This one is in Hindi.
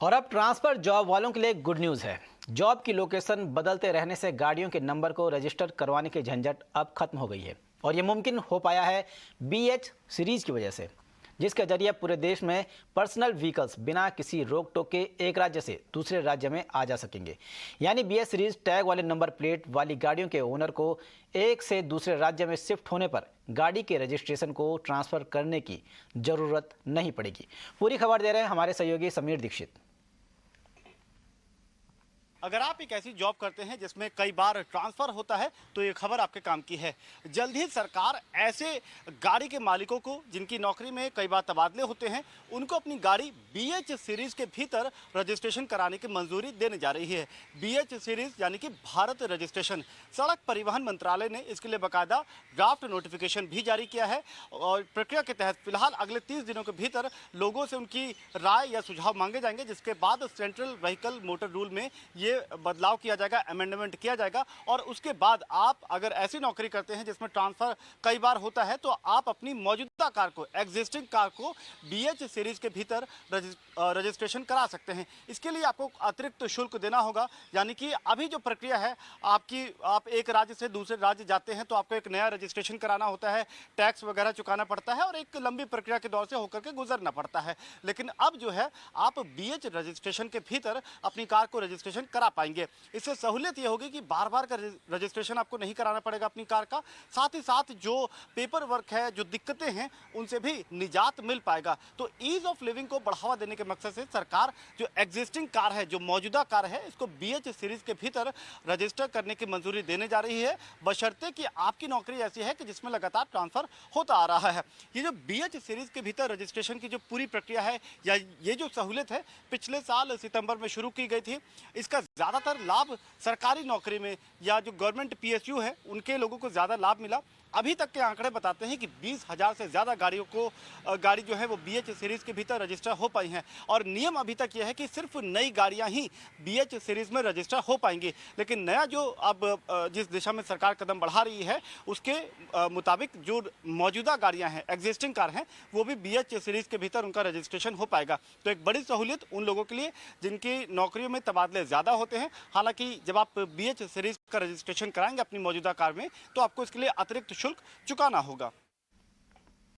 और अब ट्रांसफर जॉब वालों के लिए गुड न्यूज़ है। जॉब की लोकेशन बदलते रहने से गाड़ियों के नंबर को रजिस्टर करवाने की झंझट अब खत्म हो गई है और ये मुमकिन हो पाया है BH सीरीज की वजह से, जिसके जरिए पूरे देश में पर्सनल व्हीकल्स बिना किसी रोक टोक के एक राज्य से दूसरे राज्य में आ जा सकेंगे। यानी BH सीरीज टैग वाले नंबर प्लेट वाली गाड़ियों के ओनर को एक से दूसरे राज्य में शिफ्ट होने पर गाड़ी के रजिस्ट्रेशन को ट्रांसफ़र करने की ज़रूरत नहीं पड़ेगी। पूरी खबर दे रहे हैं हमारे सहयोगी समीर दीक्षित। अगर आप एक ऐसी जॉब करते हैं जिसमें कई बार ट्रांसफर होता है तो ये खबर आपके काम की है। जल्द ही सरकार ऐसे गाड़ी के मालिकों को जिनकी नौकरी में कई बार तबादले होते हैं उनको अपनी गाड़ी BH सीरीज के भीतर रजिस्ट्रेशन कराने की मंजूरी देने जा रही है। BH सीरीज यानी कि भारत रजिस्ट्रेशन। सड़क परिवहन मंत्रालय ने इसके लिए बाकायदा ड्राफ्ट नोटिफिकेशन भी जारी किया है और प्रक्रिया के तहत फिलहाल अगले 30 दिनों के भीतर लोगों से उनकी राय या सुझाव मांगे जाएंगे, जिसके बाद सेंट्रल व्हीकल मोटर रूल में ये बदलाव किया जाएगा, अमेंडमेंट किया जाएगा। और उसके बाद आप अगर ऐसी नौकरी करते हैं जिसमें ट्रांसफर कई बार होता है तो आप अपनी मौजूदा कार को, एग्जिस्टिंग कार को BH सीरीज के भीतर रजिस्ट्रेशन करा सकते हैं। इसके लिए आपको अतिरिक्त शुल्क देना होगा। यानी कि अभी जो प्रक्रिया है आप एक राज्य से दूसरे राज्य जाते हैं तो आपको एक नया रजिस्ट्रेशन कराना होता है, टैक्स वगैरह चुकाना पड़ता है और एक लंबी प्रक्रिया के दौर से होकर के गुजरना पड़ता है। लेकिन अब जो है आप BH रजिस्ट्रेशन के भीतर अपनी कार को रजिस्ट्रेशन करा पाएंगे। इससे सहूलियत ये होगी कि बार बार का रजिस्ट्रेशन आपको नहीं कराना पड़ेगा अपनी कार का। साथ ही साथ जो पेपर वर्क है, जो दिक्कतें हैं, उनसे भी निजात मिल पाएगा। तो ईज ऑफ लिविंग को बढ़ावा देने के मकसद से सरकार जो एग्जिस्टिंग कार है, जो मौजूदा कार है, इसको BH सीरीज के भीतर रजिस्टर करने की मंजूरी देने जा रही है, बशर्ते कि आपकी नौकरी ऐसी है कि जिसमें लगातार ट्रांसफर होता आ रहा है। ये जो BH सीरीज के भीतर रजिस्ट्रेशन की जो पूरी प्रक्रिया है या ये जो सहूलियत है पिछले साल सितंबर में शुरू की गई थी। इसका ज़्यादातर लाभ सरकारी नौकरी में या जो गवर्नमेंट PSU है उनके लोगों को ज़्यादा लाभ मिला। अभी तक के आंकड़े बताते हैं कि 20,000 से ज़्यादा गाड़ी जो है वो BH सीरीज़ के भीतर रजिस्टर हो पाई हैं। और नियम अभी तक यह है कि सिर्फ नई गाड़ियां ही BH सीरीज़ में रजिस्टर हो पाएंगी। लेकिन नया जो अब जिस दिशा में सरकार कदम बढ़ा रही है उसके मुताबिक जो मौजूदा गाड़ियाँ हैं, एग्जिस्टिंग कार हैं, वो भी BH सीरीज़ के भीतर उनका रजिस्ट्रेशन हो पाएगा। तो एक बड़ी सहूलियत उन लोगों के लिए जिनकी नौकरियों में तबादले ज़्यादा होते हैं। हालांकि जब आप BH सीरीज़ का रजिस्ट्रेशन कराएंगे अपनी मौजूदा कार में तो आपको इसके लिए अतिरिक्त शुल्क चुकाना होगा।